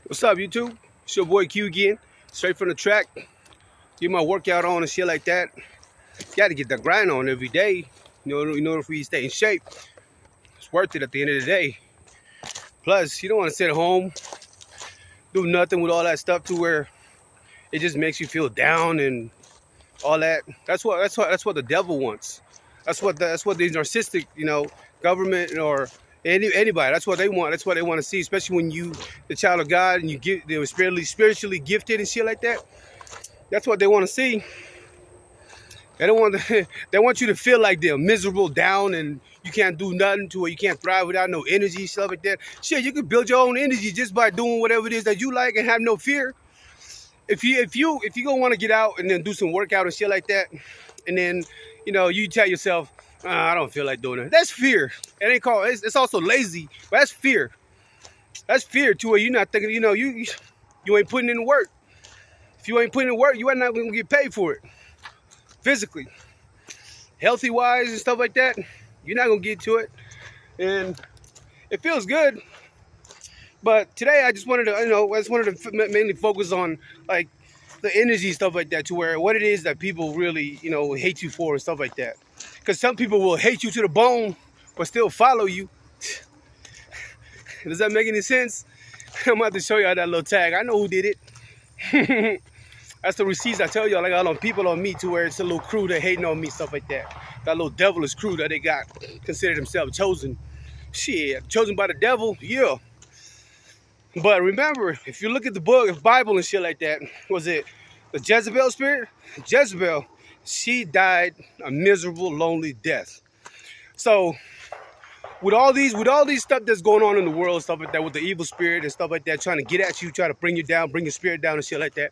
What's up, YouTube? It's your boy Q again, straight from the track. Get my workout on and shit like that. Got to get the grind on every day. In order for you to stay in shape. It's worth it at the end of the day. Plus, you don't want to sit at home, do nothing with all that stuff to where it just makes you feel down and all that. That's what the devil wants. That's what these narcissistic, government or anybody. That's what they want. That's what they want to see, especially when you, the child of God, and they're spiritually gifted and shit like that. That's what they want to see. They don't want they want you to feel like they're miserable, down, and you can't do nothing to it. You can't thrive without no energy, stuff like that. Shit, you can build your own energy just by doing whatever it is that you like and have no fear. If you gonna want to get out and then do some workout and shit like that, and then you tell yourself, I don't feel like doing it. That's fear. It ain't called. It's also lazy, but that's fear. That's fear to where you're not thinking. You ain't putting in the work. If you ain't putting in the work, you are not gonna get paid for it. Physically, healthy wise and stuff like that, you're not gonna get to it, and it feels good. But today I just wanted to, mainly focus on like the energy stuff like that, to where what it is that people really, hate you for and stuff like that. Because some people will hate you to the bone, but still follow you. Does that make any sense? I'm about to show y'all that little tag. I know who did it. That's the receipts I tell y'all. I got on people on me to where it's a little crew that hating on me, stuff like that. That little devilish crew that they got, consider themselves chosen. Shit, chosen by the devil, yeah. But remember, if you look at the book of Bible and shit like that, was it the Jezebel spirit? Jezebel, she died a miserable, lonely death. So with all these stuff that's going on in the world, stuff like that, with the evil spirit and stuff like that, trying to get at you, trying to bring you down, bring your spirit down and shit like that.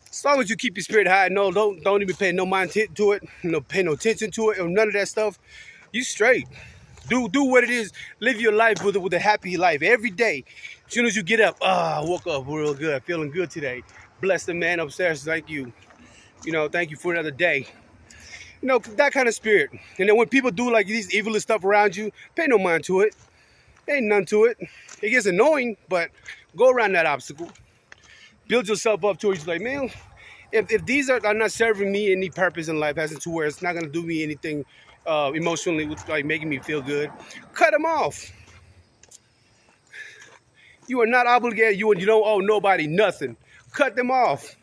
As long as you keep your spirit high, don't even pay no mind to it, pay no attention to it or none of that stuff. You straight. Do what it is. Live your life with a happy life every day. As soon as you get up, I woke up real good, feeling good today. Bless the man upstairs. Thank you. Thank you for another day. That kind of spirit. And then when people do like these evilest stuff around you, pay no mind to it. Ain't none to it. It gets annoying, but go around that obstacle. Build yourself up to it. You're like, man, if these are not serving me any purpose in life, as in to where it's not going to do me anything emotionally, with like making me feel good, cut them off. You are not obligated. You don't owe nobody nothing. Cut them off.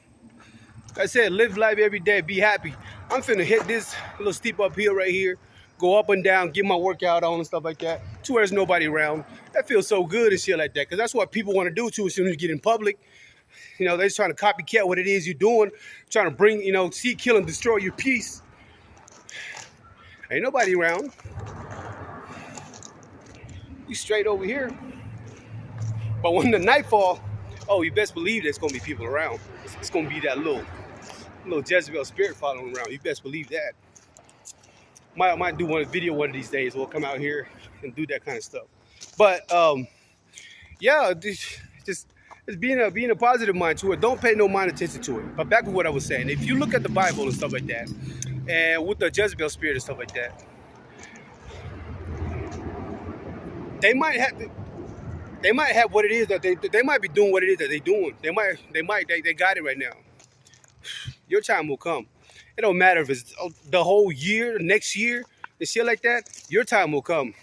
Like I said, live life every day. Be happy. I'm finna hit this little steep uphill right here, go up and down, get my workout on and stuff like that, to where there's nobody around. That feels so good and shit like that, because that's what people want to do too as soon as you get in public. They're just trying to copycat what it is you're doing, trying to bring, see, kill, and destroy your peace. Ain't nobody around. You straight over here. But when the night fall, oh, you best believe there's gonna be people around. It's gonna be that little Jezebel spirit following around. You best believe that. Might do one video one of these days. We'll come out here and do that kind of stuff. But yeah, just being a positive mind to it. Don't pay no mind attention to it. But back to what I was saying. If you look at the Bible and stuff like that, and with the Jezebel spirit and stuff like that, they might have what it is that they might be doing what it is that they're doing. They got it right now. Your time will come. It don't matter if it's the whole year, next year, and shit like that. Your time will come.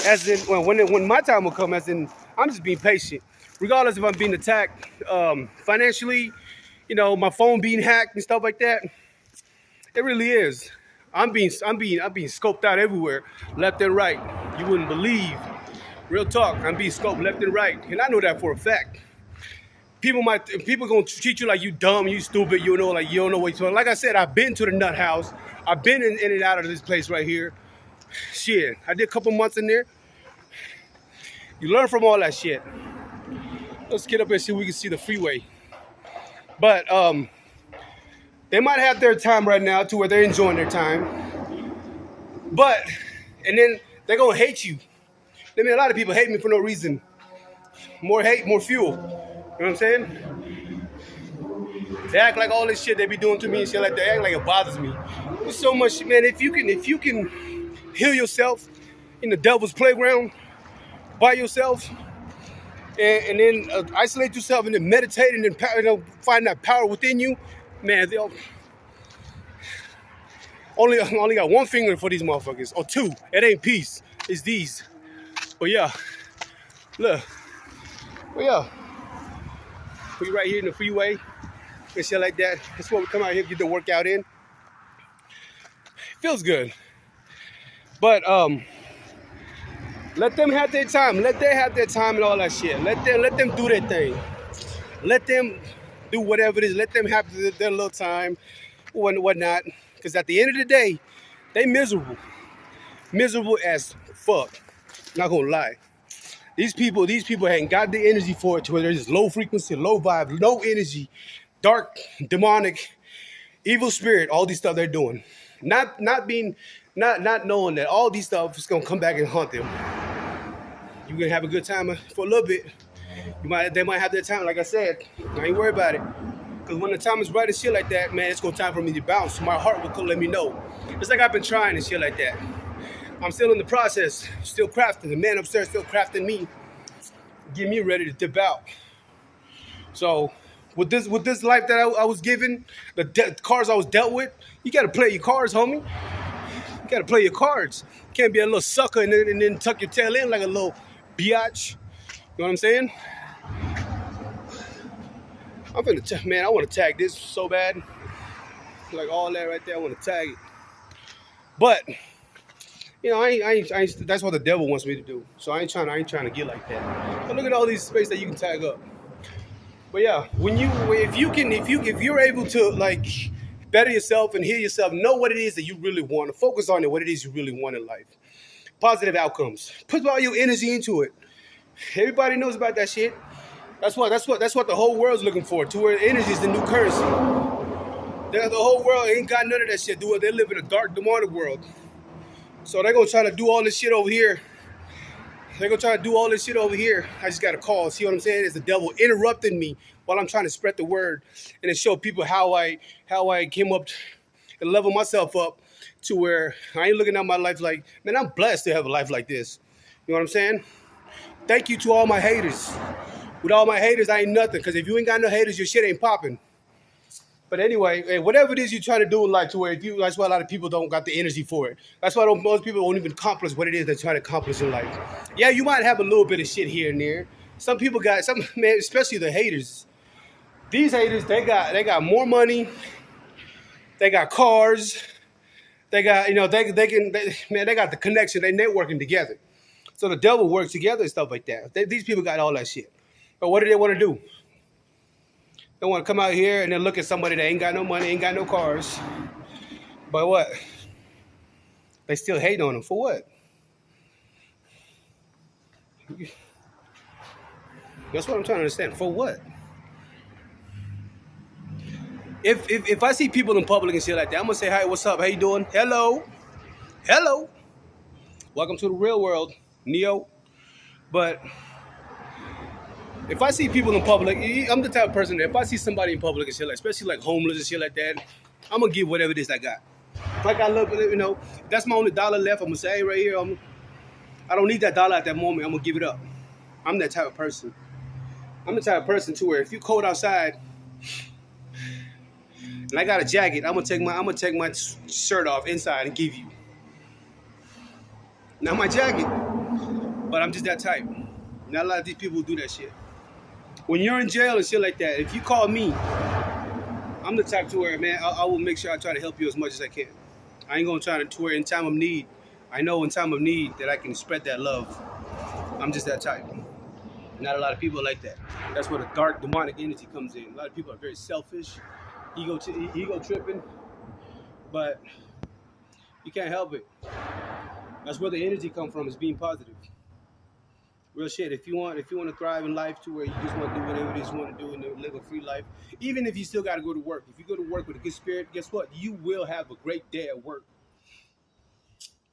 As in, when my time will come, as in, I'm just being patient. Regardless if I'm being attacked financially, my phone being hacked and stuff like that. It really is. I'm being scoped out everywhere, left and right. You wouldn't believe. Real talk. I'm being scoped left and right, and I know that for a fact. People gonna treat you like you dumb, you stupid, like you don't know what you're doing. Like I said, I've been to the nut house. I've been in and out of this place right here. Shit, I did a couple months in there. You learn from all that shit. Let's get up and see if we can see the freeway. But they might have their time right now to where they're enjoying their time. And then they're gonna hate you. I mean, a lot of people hate me for no reason. More hate, more fuel. You know what I'm saying? They act like all this shit they be doing to me and shit like that. They act like it bothers me. There's so much, man. If you can heal yourself in the devil's playground by yourself, and then isolate yourself and then meditate and then find that power within you, man. They'll only got one finger for these motherfuckers or two. It ain't peace. It's these. But yeah, look. But yeah, we right here in the freeway and shit like that. That's what we come out here get the workout in. Feels good. But let them have their time. Let them have their time and all that shit. Let them do their thing. Let them do whatever it is. Let them have their little time, whatnot. Because at the end of the day, they miserable. Miserable as fuck. Not gonna lie. These people ain't got the energy for it to where they're just low frequency, low vibe, low energy, dark, demonic, evil spirit, all these stuff they're doing. Not knowing that all these stuff is gonna come back and haunt them. You're gonna have a good time for a little bit. They might have their time, like I said. I ain't worried about it. Cause when the time is right and shit like that, man, it's gonna time for me to bounce. My heart will let me know. It's like I've been trying and shit like that. I'm still in the process, still crafting. The man upstairs still crafting me, get me ready to dip out. So with this life that I was given, the cards I was dealt with, you gotta play your cards, homie. You gotta play your cards. You can't be a little sucker and then tuck your tail in like a little biatch. You know what I'm saying? I'm finna, man, I want to tag this so bad. Like all that right there, I want to tag it. But you know, I ain't, that's what the devil wants me to do. So I ain't trying to get like that. But look at all these spaces that you can tag up. But yeah, if you're able to like better yourself and heal yourself, know what it is that you really want, focus on it, what it is you really want in life. Positive outcomes. Put all your energy into it. Everybody knows about that shit. That's what the whole world's looking for. To where energy is the new currency. The whole world ain't got none of that shit. They live in a dark, demonic world. So they're gonna try to do all this shit over here. I just got a call. See what I'm saying? It's the devil interrupting me while I'm trying to spread the word and to show people how I came up and level myself up to where I ain't looking at my life like, man, I'm blessed to have a life like this. You know what I'm saying? Thank you to all my haters. With all my haters, I ain't nothing. Because if you ain't got no haters, your shit ain't popping. But anyway, whatever it is you try to do in life, to where that's why a lot of people don't got the energy for it. That's why most people won't even accomplish what it is they're trying to accomplish in life. Yeah, you might have a little bit of shit here and there. Some people got man, especially the haters. These haters, they got more money. They got cars. They got they got the connection. They networking together. So the devil works together and stuff like that. These people got all that shit. But what do they want to do? They want to come out here and then look at somebody that ain't got no money, ain't got no cars. But what? They still hate on them. For what? That's what I'm trying to understand. For what? If I see people in public and shit like that, I'm going to say, hi, what's up? How you doing? Hello. Hello. Welcome to the real world, Neo. But if I see people in public, I'm the type of person that if I see somebody in public and shit like, especially like homeless and shit like that, I'm gonna give whatever it is I got. Like I look, you know, if that's my only dollar left, I'm gonna say, hey, right here, I don't need that dollar at that moment. I'm gonna give it up. I'm that type of person. I'm the type of person to where if you cold outside and I got a jacket, I'm gonna take my shirt off inside and give you. Not my jacket, but I'm just that type. Not a lot of these people do that shit. When you're in jail and shit like that, if you call me, I'm the type to where, man, I will make sure I try to help you as much as I can. I ain't gonna try to where in time of need, I know in time of need that I can spread that love. I'm just that type. Not a lot of people are like that. That's where the dark demonic energy comes in. A lot of people are very selfish, ego tripping, but you can't help it. That's where the energy comes from, is being positive. Real shit. If you want to thrive in life to where you just want to do whatever it is you want to do and live a free life, even if you still got to go to work. If you go to work with a good spirit, guess what? You will have a great day at work.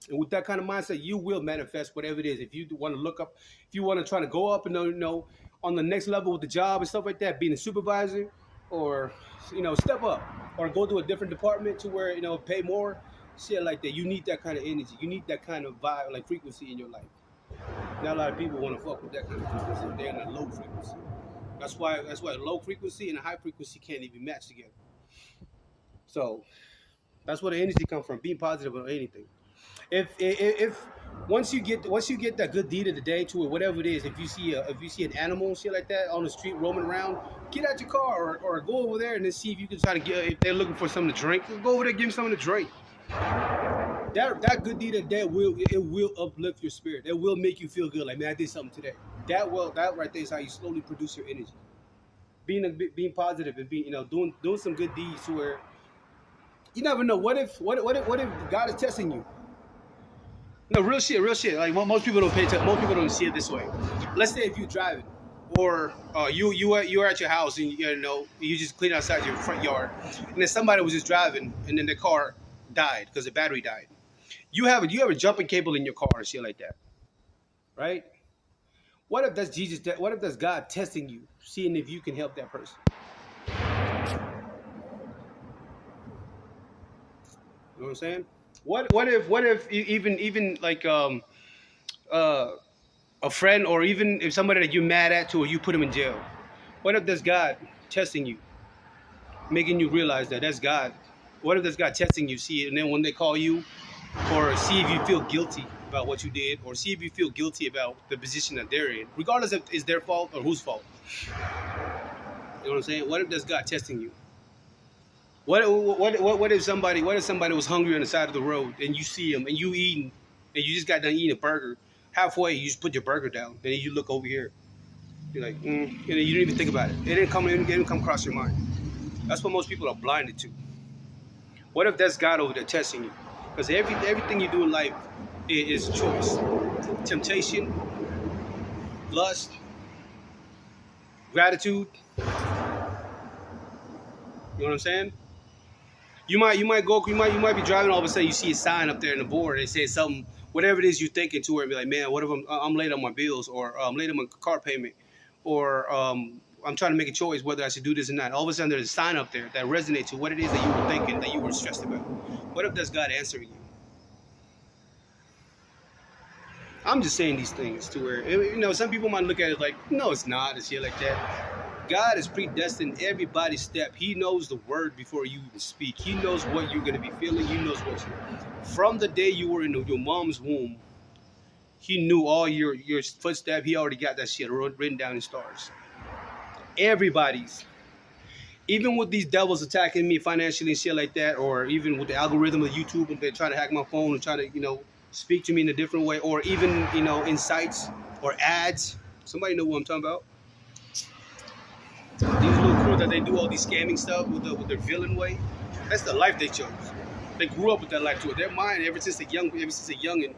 And with that kind of mindset, you will manifest whatever it is. If you want to look up, if you want to try to go up and on the next level with the job and stuff like that, being a supervisor, or step up, or go to a different department to where pay more, shit like that. You need that kind of energy. You need that kind of vibe, like frequency in your life. Not a lot of people want to fuck with that kind of frequency. They're in a low frequency. That's why low frequency and a high frequency can't even match together. So that's where the energy comes from. Being positive on anything. If once you get that good deed of the day to it, whatever it is, if you see an animal and shit like that on the street roaming around, get out your car or go over there and then see if you can try to get, if they're looking for something to drink, go over there, give them something to drink. That good deed of the day will uplift your spirit. It will make you feel good. Like, man, I did something today. That right there is how you slowly produce your energy. Being positive and being, doing some good deeds to where you never know. What if God is testing you? No, real shit, real shit. Like, most people don't pay attention. Most people don't see it this way. Let's say if you're driving, or you're at your house and you just clean outside your front yard, and then somebody was just driving, and then the car died because the battery died. You have a jumping cable in your car and shit like that, right? What if that's Jesus? What if that's God testing you, seeing if you can help that person? You know what I'm saying? What if even like a friend, or even if somebody that you're mad at to, or you put them in jail? What if that's God testing you, making you realize that that's God? What if that's God testing you, see it, and then when they call you, or see if you feel guilty about what you did, or see if you feel guilty about the position that they're in, regardless if it's their fault or whose fault. You know what I'm saying? What if that's God testing you? What if somebody was hungry on the side of the road and you see him and you eating, and you just got done eating a burger, halfway you just put your burger down, and then you look over here, you're like, and then you didn't even think about it. It didn't come across your mind. That's what most people are blinded to. What if that's God over there testing you? Because everything you do in life is choice, temptation, lust, gratitude. You know what I'm saying? You might be driving, all of a sudden you see a sign up there in the board. They say something, whatever it is you're thinking, to where it be like, man, what if I'm late on my bills, or I'm late on my car payment, or I'm trying to make a choice whether I should do this or not. All of a sudden there's a sign up there that resonates to what it is that you were thinking, that you were stressed about. What if that's God answering you? I'm just saying these things to where, some people might look at it like, no, it's not, it's shit like that. God has predestined everybody's step. He knows the word before you even speak. He knows what you're going to be feeling. He knows what from the day you were in your mom's womb, he knew all your footsteps. He already got that shit written down in stars. Everybody's. Even with these devils attacking me financially and shit like that, or even with the algorithm of YouTube, and they're trying to hack my phone and try to, speak to me in a different way, or even, insights or ads. Somebody know what I'm talking about? These little crew that they do all these scamming stuff with their villain way. That's the life they chose. They grew up with that life to it. Their mind, ever since a youngin',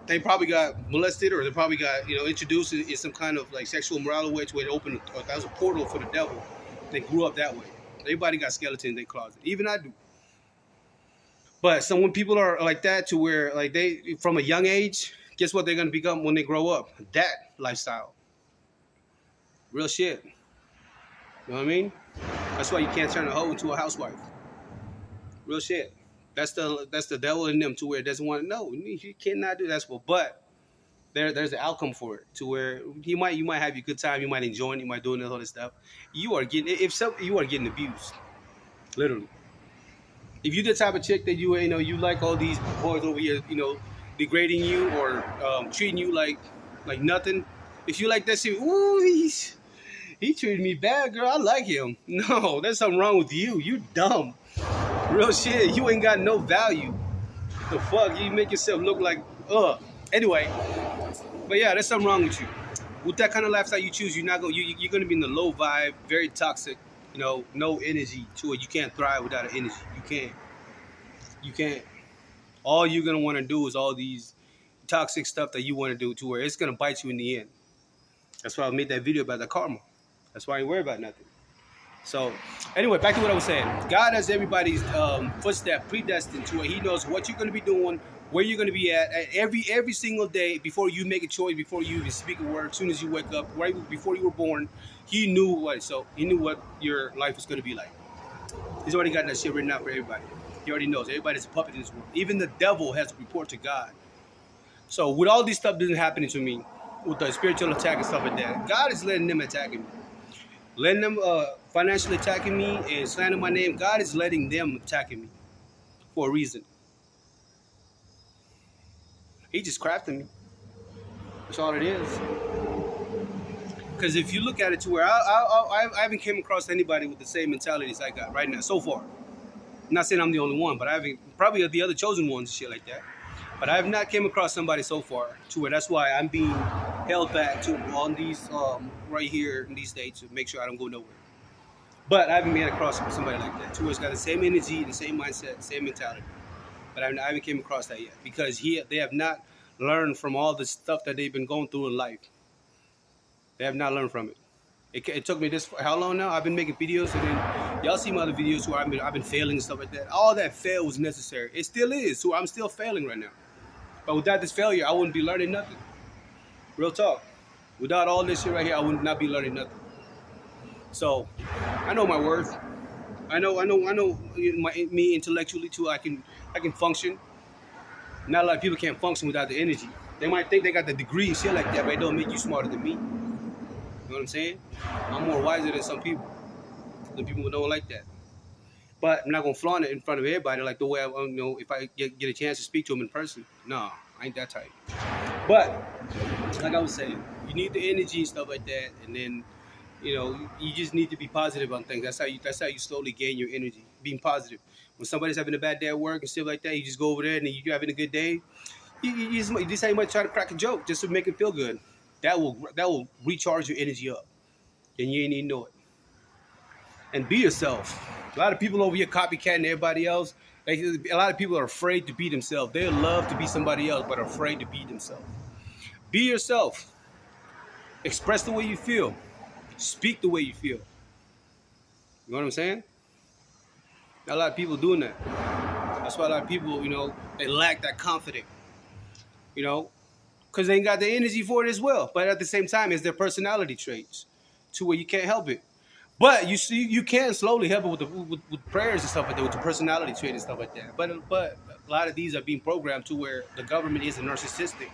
they probably got molested, or they probably got introduced in some kind of like sexual morality way, to where it opened that was a portal for the devil. They grew up that way. Everybody got skeletons in their closet. Even I do. But when people are like that, to where like they from a young age, guess what they're gonna become when they grow up? That lifestyle. Real shit. You know what I mean? That's why you can't turn a hoe into a housewife. Real shit. That's the devil in them, to where it doesn't want to know. You cannot do that. But there's an outcome for it, to where you might have your good time, you might enjoy it, you might do all this stuff. You are getting abused, literally. If you're the type of chick that you like all these boys over here, degrading you, or treating you like nothing. If you like that shit, ooh, he treated me bad, girl. I like him. No, there's something wrong with you. You dumb. Real shit. You ain't got no value. The fuck? You make yourself look like, Anyway, but yeah, there's something wrong with you. With that kind of lifestyle you choose, you're gonna be in the low vibe, very toxic. No energy to it. You can't thrive without an energy. You can't. All you're gonna want to do is all these toxic stuff that you want to do, to where it's gonna bite you in the end. That's why I made that video about the karma. That's why I ain't worry about nothing. So, anyway, back to what I was saying. God has everybody's footstep predestined to where he knows what you're going to be doing, where you're going to be at every single day, before you make a choice, before you even speak a word, as soon as you wake up, right before you were born. He knew what your life was going to be like. He's already got that shit written out for everybody. He already knows. Everybody's a puppet in this world. Even the devil has to report to God. So with all this stuff that's happening to me, with the spiritual attack and stuff like that, God is letting them attacking me. Letting them financially attacking me and slandering my name. God is letting them attacking me for a reason. He just crafted me. That's all it is. Because if you look at it to where I haven't came across anybody with the same mentalities I got right now so far. I'm not saying I'm the only one, but I haven't, probably the other chosen ones and shit like that. But I have not came across somebody so far to where that's why I'm being held back to on these right here in these states to make sure I don't go nowhere. But I haven't been across somebody like that, to where it's got the same energy, the same mindset, same mentality. But I haven't came across that yet because they have not learned from all the stuff that they've been going through in life. They have not learned from it. It took me this how long now? I've been making videos, and then y'all see my other videos where I've been failing and stuff like that. All that fail was necessary. It still is. So I'm still failing right now. But without this failure, I wouldn't be learning nothing. Real talk. Without all this shit right here, I would not be learning nothing. So I know my worth. I know me intellectually too. I can function. Not a lot of people can't function without the energy. They might think they got the degree and shit like that, but it don't make you smarter than me. You know what I'm saying? I'm more wiser than some people. The people who don't like that. But I'm not gonna flaunt it in front of everybody like the way I, if I get a chance to speak to them in person. No, I ain't that type. But like I was saying, you need the energy and stuff like that, and then you just need to be positive on things. That's how you slowly gain your energy. Being positive. When somebody's having a bad day at work and stuff like that, you just go over there and you're having a good day. You just how you might try to crack a joke just to make it feel good. That will recharge your energy up, and you ain't even know it. And be yourself. A lot of people over here copycatting everybody else. Like, a lot of people are afraid to be themselves. They love to be somebody else, but are afraid to be themselves. Be yourself. Express the way you feel. Speak the way you feel. You know what I'm saying? Not a lot of people doing that. That's why a lot of people, they lack that confidence. Because they ain't got the energy for it as well. But at the same time, it's their personality traits to where you can't help it. But you can slowly help it with prayers and stuff like that, with the personality trait and stuff like that. But a lot of these are being programmed to where the government is a narcissistic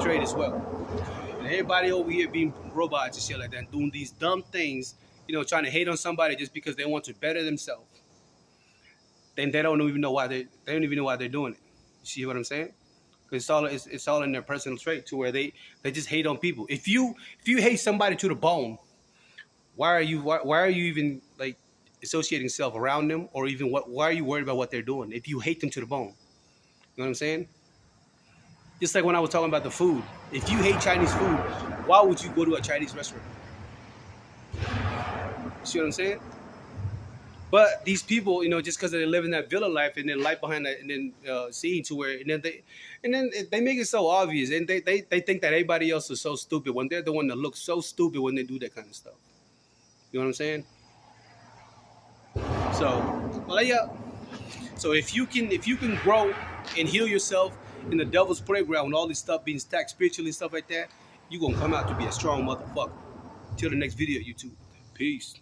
trait as well. And everybody over here being robots and shit like that, and doing these dumb things, trying to hate on somebody just because they want to better themselves. Then they don't even know why they don't even know why they're doing it. You see what I'm saying? Because it's all in their personal trait to where they just hate on people. If you hate somebody to the bone, why are you even like associating yourself around them, or even why are you worried about what they're doing if you hate them to the bone? You know what I'm saying? Just like when I was talking about the food. If you hate Chinese food, why would you go to a Chinese restaurant? See what I'm saying? But these people, just because they live in that villa life and then life behind that, and then seeing to where, and then they make it so obvious, and they think that everybody else is so stupid when they're the one that looks so stupid when they do that kind of stuff. You know what I'm saying? So, well, yeah. So if you can grow and heal yourself in the devil's playground with all this stuff being stacked spiritually and stuff like that, you're gonna come out to be a strong motherfucker. Till the next video, YouTube. Peace.